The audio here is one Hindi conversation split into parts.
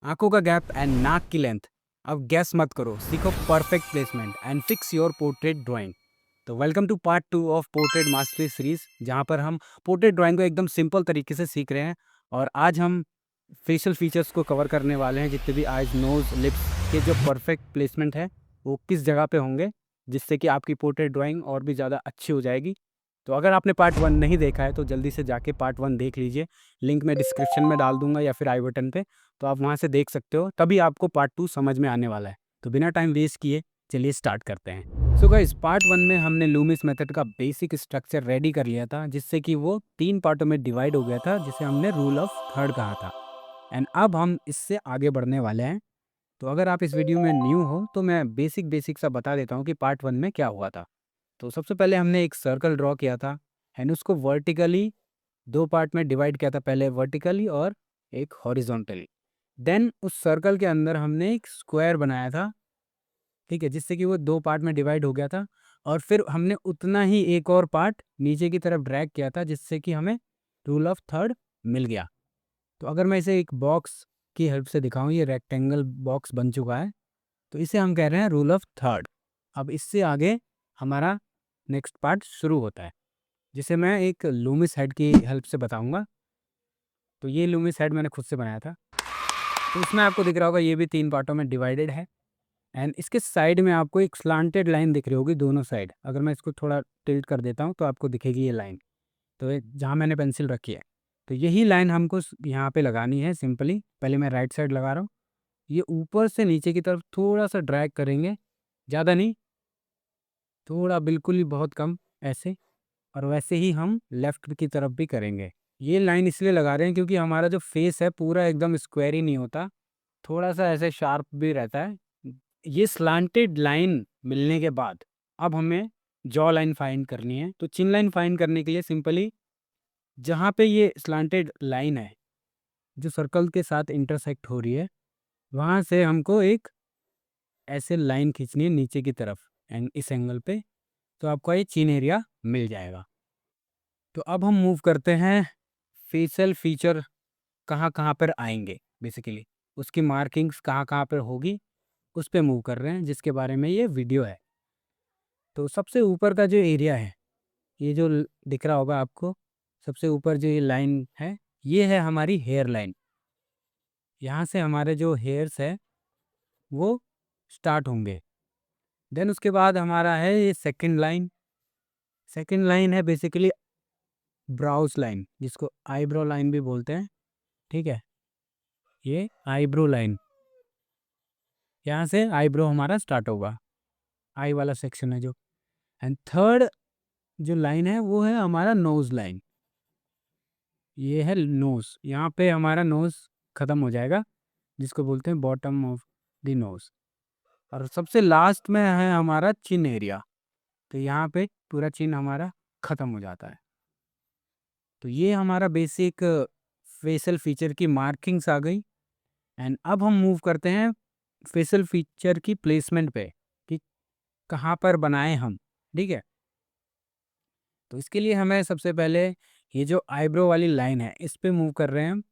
आंखों का गैप एंड नाक की लेंथ। अब गैस मत करो, सीखो perfect placement and fix your portrait drawing. तो welcome to part 2 of portrait mastery series, जहां पर हम पोर्ट्रेट ड्राइंग को एकदम सिंपल तरीके से सीख रहे हैं। और आज हम फेशियल फीचर्स को कवर करने वाले हैं, जितने भी आइज, नोज, लिप्स के जो परफेक्ट प्लेसमेंट है वो किस जगह पे होंगे, जिससे कि आपकी पोर्ट्रेट ड्राइंग और भी ज़्यादा अच्छी हो जाएगी। तो अगर आपने पार्ट 1 नहीं देखा है तो जल्दी से जाके पार्ट 1 देख लीजिए। लिंक मैं डिस्क्रिप्शन में डाल दूंगा या फिर आई बटन पे, तो आप वहाँ से देख सकते हो, तभी आपको पार्ट 2 समझ में आने वाला है। तो बिना टाइम वेस्ट किए चलिए स्टार्ट करते हैं। सो गाइस, पार्ट 1 में हमने लूमिस मेथड का बेसिक स्ट्रक्चर रेडी कर लिया था, जिससे कि वो 3 पार्टों में डिवाइड हो गया था, जिसे हमने रूल ऑफ थर्ड कहा था। एंड अब हम इससे आगे बढ़ने वाले हैं। तो अगर आप इस वीडियो में न्यू हो तो मैं बेसिक बेसिक सा बता देता हूँ कि पार्ट 1 में क्या हुआ था। तो सबसे पहले हमने एक सर्कल ड्रॉ किया था एंड उसको वर्टिकली 2 पार्ट में डिवाइड किया था, पहले वर्टिकली और एक हॉरिजॉन्टली। देन उस सर्कल के अंदर हमने एक स्क्वायर बनाया था, ठीक है, जिससे कि वो 2 पार्ट में डिवाइड हो गया था। और फिर हमने उतना ही एक और पार्ट नीचे की तरफ ड्रैग किया था, जिससे कि हमें रूल ऑफ थर्ड मिल गया। तो अगर मैं इसे एक बॉक्स की हेल्प से दिखाऊं, ये रेक्टेंगल बॉक्स बन चुका है, तो इसे हम कह रहे हैं रूल ऑफ थर्ड। अब इससे आगे हमारा नेक्स्ट पार्ट शुरू होता है, जिसे मैं एक लूमिस हेड की हेल्प से बताऊंगा। तो ये लूमिस हेड मैंने खुद से बनाया था। तो इसमें आपको दिख रहा होगा ये भी 3 पार्टों में डिवाइडेड है। एंड इसके साइड में आपको एक स्लांटेड लाइन दिख रही होगी दोनों साइड। अगर मैं इसको थोड़ा टिल्ट कर देता हूँ तो आपको दिखेगी ये लाइन। तो जहाँ मैंने पेंसिल रखी है, तो यही लाइन हमको यहाँ पे लगानी है सिंपली। पहले मैं राइट साइड लगा रहा हूँ। ये ऊपर से नीचे की तरफ थोड़ा सा ड्रैग करेंगे, ज़्यादा नहीं, थोड़ा बिल्कुल ही बहुत कम, ऐसे। और वैसे ही हम लेफ्ट की तरफ भी करेंगे। ये लाइन इसलिए लगा रहे हैं क्योंकि हमारा जो फेस है पूरा एकदम स्क्वायर ही नहीं होता, थोड़ा सा ऐसे शार्प भी रहता है। ये स्लांटेड लाइन मिलने के बाद अब हमें जॉ लाइन फाइंड करनी है। तो चिन लाइन फाइंड करने के लिए सिंपली जहाँ पे ये स्लांटेड लाइन है जो सर्कल के साथ इंटरसेक्ट हो रही है, वहाँ से हमको एक ऐसे लाइन खींचनी है नीचे की तरफ एंड इस एंगल पे। तो आपको ये चिन एरिया मिल जाएगा। तो अब हम मूव करते हैं फेशियल फीचर कहाँ कहाँ पर आएंगे, बेसिकली उसकी मार्किंग्स कहाँ कहाँ पर होगी, उस पे मूव कर रहे हैं, जिसके बारे में ये वीडियो है। तो सबसे ऊपर का जो एरिया है, ये जो दिख रहा होगा आपको, सबसे ऊपर जो ये लाइन है, ये है हमारी हेयर लाइन। यहाँ से हमारे जो हेयर्स है वो स्टार्ट होंगे। देन उसके बाद हमारा है ये सेकंड लाइन। सेकंड लाइन है बेसिकली ब्राउज लाइन, जिसको आईब्रो लाइन भी बोलते हैं, ठीक है। ये आईब्रो लाइन, यहाँ से आईब्रो हमारा स्टार्ट होगा, आई वाला सेक्शन है जो। एंड थर्ड जो लाइन है वो है हमारा नोज लाइन। ये है नोज, यहाँ पे हमारा नोज खत्म हो जाएगा, जिसको बोलते हैं बॉटम ऑफ द नोज। और सबसे लास्ट में है हमारा चिन एरिया। तो यहाँ पे पूरा चिन हमारा खत्म हो जाता है। तो ये हमारा बेसिक फेशियल फीचर की मार्किंग्स आ गई। एंड अब हम मूव करते हैं फेशियल फीचर की प्लेसमेंट पे, कि कहाँ पर बनाएं हम, ठीक है। तो इसके लिए हमें सबसे पहले ये जो आईब्रो वाली लाइन है इस पे मूव कर रहे हैं हम।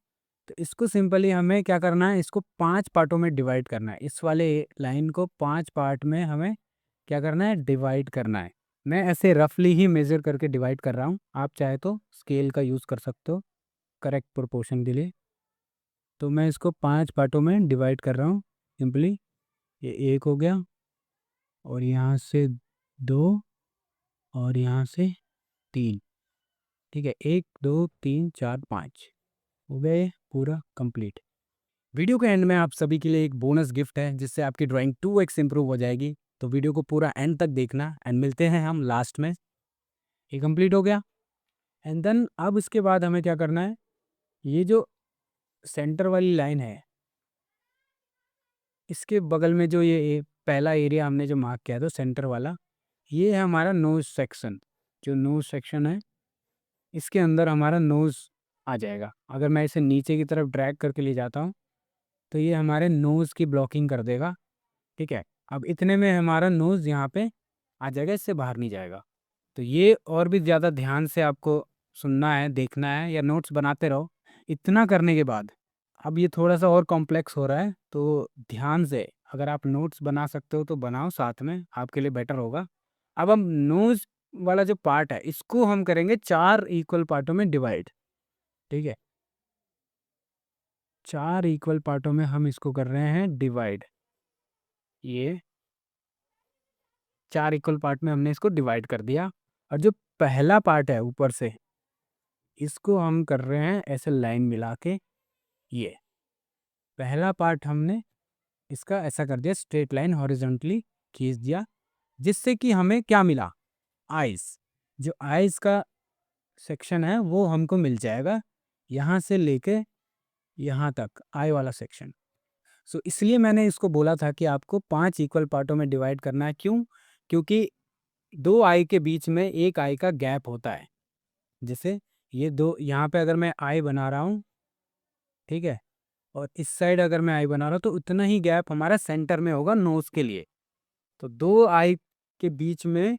तो इसको सिंपली हमें क्या करना है, इसको 5 पार्टों में डिवाइड करना है। इस वाले लाइन को 5 पार्ट में हमें क्या करना है, डिवाइड करना है। मैं ऐसे रफली ही मेज़र करके डिवाइड कर रहा हूँ, आप चाहे तो स्केल का यूज़ कर सकते हो करेक्ट प्रोपोर्शन के लिए। तो मैं इसको 5 पार्टों में डिवाइड कर रहा हूँ सिंपली। ये एक हो गया, और यहाँ से 2, और यहाँ से 3, ठीक है। 1 2 3 4 5 हो गए पूरा कंप्लीट। वीडियो के एंड में आप सभी के लिए एक बोनस गिफ्ट है, जिससे आपकी ड्राइंग 2x इम्प्रूव हो जाएगी। तो वीडियो को पूरा एंड तक देखना एंड मिलते हैं हम लास्ट में। ये कंप्लीट हो गया। एंड देन अब इसके बाद हमें क्या करना है, ये जो सेंटर वाली लाइन है, इसके बगल में जो ये पहला एरिया हमने जो मार्क किया था सेंटर वाला, ये है हमारा नोज सेक्शन। जो नोज सेक्शन है, इसके अंदर हमारा नोज आ जाएगा। अगर मैं इसे नीचे की तरफ ड्रैग करके ले जाता हूँ तो ये हमारे नोज़ की ब्लॉकिंग कर देगा, ठीक है। अब इतने में हमारा नोज़ यहाँ पे आ जाएगा, इससे बाहर नहीं जाएगा। तो ये और भी ज़्यादा ध्यान से आपको सुनना है, देखना है, या नोट्स बनाते रहो। इतना करने के बाद अब ये थोड़ा-सा और कॉम्प्लेक्स हो रहा है, तो ध्यान से अगर आप नोट्स बना सकते हो तो बनाओ साथ में, आपके लिए बेटर होगा। अब हम नोज़ वाला जो पार्ट है, इसको हम करेंगे 4 इक्वल पार्टों में डिवाइड, ठीक है? 4 इक्वल पार्टों में हम इसको कर रहे हैं डिवाइड। ये 4 इक्वल पार्ट में हमने इसको डिवाइड कर दिया और जो पहला पार्ट है ऊपर से, इसको हम कर रहे हैं ऐसे लाइन मिला के ये। पहला पार्ट हमने इसका ऐसा कर दिया, स्ट्रेट लाइन हॉरिज़ॉन्टली खींच दिया, जिससे कि हमें क्या मिला? आइज़। जो आइज़ का सेक्शन है वो हमको मिल जाएगा, यहाँ से लेके यहाँ तक आई वाला सेक्शन। सो इसलिए मैंने इसको बोला था कि आपको 5 इक्वल पार्टों में डिवाइड करना है। क्यों? क्योंकि 2 आई के बीच में 1 आई का गैप होता है। जैसे ये 2 यहाँ पे अगर मैं आई बना रहा हूँ, ठीक है? और इस साइड अगर मैं आई बना रहा हूँ तो उतना ही गैप हमारा सेंटर में होगा नोज़ के लिए। तो 2 आई के बीच में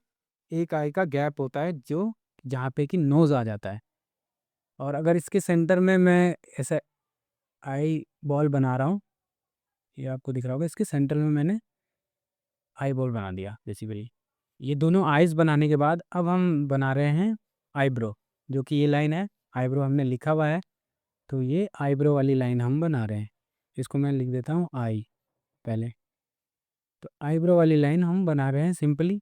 1 आई का गैप होता है जो जहाँ पे कि नोज़ आ जाता है। और अगर इसके सेंटर में मैं ऐसा आई बॉल बना रहा हूँ, ये आपको दिख रहा होगा, इसके सेंटर में मैंने आई बॉल बना दिया बेसिकली। ये दोनों आइज़ बनाने के बाद अब हम बना रहे हैं आईब्रो, जो कि ये लाइन है, आईब्रो हमने लिखा हुआ है, तो ये आईब्रो वाली लाइन हम बना रहे हैं। इसको मैं लिख देता हूँ आई पहले। तो आईब्रो वाली लाइन हम बना रहे हैं सिंपली।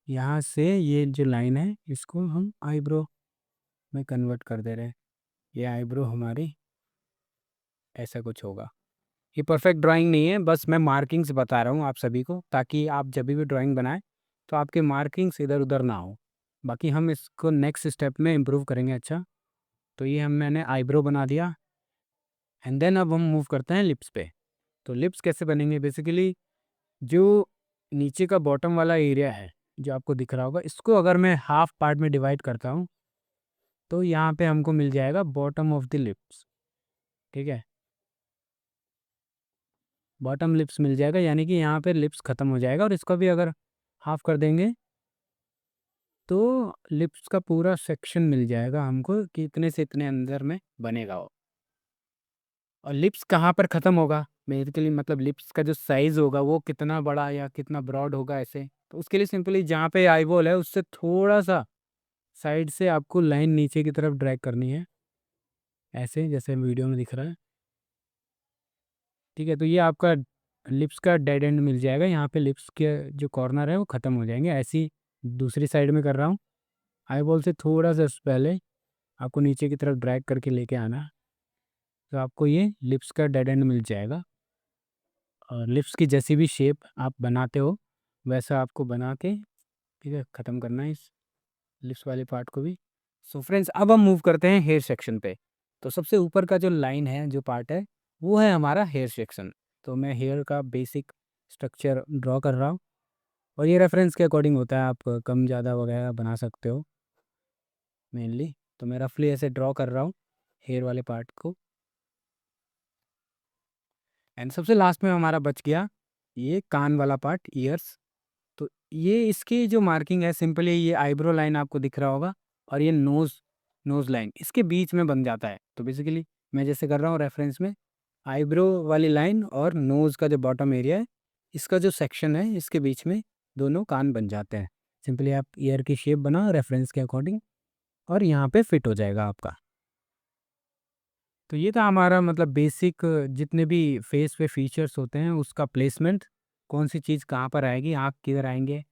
यहाँ से ये जो लाइन है इसको हम आईब्रो में कन्वर्ट कर दे रहे हैं। ये आईब्रो हमारी ऐसा कुछ होगा। ये परफेक्ट ड्राइंग नहीं है, बस मैं मार्किंग्स बता रहा हूँ आप सभी को, ताकि आप जब भी ड्राइंग बनाएं तो आपके मार्किंग्स इधर उधर ना हो। बाकी हम इसको नेक्स्ट स्टेप में इम्प्रूव करेंगे। अच्छा, तो ये मैंने आईब्रो बना दिया एंड देन अब हम मूव करते हैं लिप्स पे। तो लिप्स कैसे बनेंगे? बेसिकली जो नीचे का बॉटम वाला एरिया है जो आपको दिख रहा होगा, इसको अगर मैं हाफ पार्ट में डिवाइड करता हूँ तो यहाँ पे हमको मिल जाएगा बॉटम ऑफ द लिप्स, ठीक है? बॉटम लिप्स मिल जाएगा, यानी कि यहाँ पे लिप्स ख़त्म हो जाएगा। और इसको भी अगर हाफ कर देंगे तो लिप्स का पूरा सेक्शन मिल जाएगा हमको कि इतने से इतने अंदर में बनेगा वो। और लिप्स कहाँ पर ख़त्म होगा? बेसिकली मतलब लिप्स का जो साइज़ होगा वो कितना बड़ा या कितना ब्रॉड होगा ऐसे। तो उसके लिए सिंपली जहाँ पे आईबॉल है उससे थोड़ा-सा साइड से आपको लाइन नीचे की तरफ ड्रैग करनी है, ऐसे जैसे वीडियो में दिख रहा है, ठीक है? तो ये आपका लिप्स का डेड एंड मिल जाएगा। यहाँ पे लिप्स के जो कॉर्नर है वो ख़त्म हो जाएँगे। ऐसे ही दूसरी साइड में कर रहा हूँ। आईबॉल से थोड़ा-सा पहले आपको नीचे की तरफ ड्रैग करके लेके आना है, तो आपको ये लिप्स का डेड एंड मिल जाएगा। और लिप्स की जैसी भी शेप आप बनाते हो वैसा आपको बना के, ठीक है, ख़त्म करना है इस लिप्स वाले पार्ट को भी। सो फ्रेंड्स, अब हम मूव करते हैं हेयर सेक्शन पे। तो सबसे ऊपर का जो लाइन है, जो पार्ट है, वो है हमारा हेयर सेक्शन। तो मैं हेयर का बेसिक स्ट्रक्चर ड्रॉ कर रहा हूँ और ये रेफरेंस के अकॉर्डिंग होता है, आप कम ज़्यादा वगैरह बना सकते हो मेनली। तो मैं रफली ऐसे ड्रॉ कर रहा हूँ हेयर वाले पार्ट को। एंड सबसे लास्ट में हमारा बच गया ये कान वाला पार्ट, ईयर्स। तो ये इसकी जो मार्किंग है सिंपली ये आईब्रो लाइन आपको दिख रहा होगा और ये नोज़ लाइन इसके बीच में बन जाता है। तो बेसिकली मैं जैसे कर रहा हूँ रेफरेंस में, आईब्रो वाली लाइन और नोज़ का जो बॉटम एरिया है, इसका जो सेक्शन है इसके बीच में दोनों कान बन जाते हैं। सिंपली आप ईयर की शेप बनाओ रेफरेंस के अकॉर्डिंग और यहाँ पे फिट हो जाएगा आपका। तो ये था हमारा मतलब बेसिक, जितने भी फेस पे फीचर्स होते हैं उसका प्लेसमेंट, कौन सी चीज़ कहाँ पर आएगी, आँख किधर आएंगे,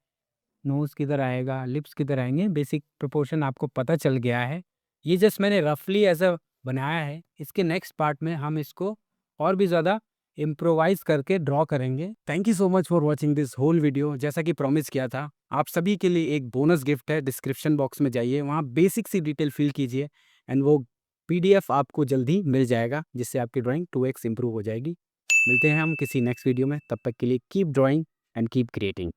नोज़ किधर आएगा, लिप्स किधर आएँगे, बेसिक प्रोपोर्शन आपको पता चल गया है। ये जस्ट मैंने रफ़ली ऐसा बनाया है। इसके नेक्स्ट पार्ट में हम इसको और भी ज़्यादा इम्प्रोवाइज़ करके ड्रॉ करेंगे। Thank you so much for watching this whole video. जैसा कि प्रॉमिस किया था, आप सभी के लिए एक बोनस गिफ्ट है। डिस्क्रिप्शन बॉक्स में जाइए, वहाँ बेसिक सी डिटेल फिल कीजिए एंड वो पीडीएफ आपको जल्द ही मिल जाएगा, जिससे आपकी ड्राइंग 2x इम्प्रूव हो जाएगी। मिलते हैं हम किसी नेक्स्ट वीडियो में, तब तक के लिए keep drawing and keep creating.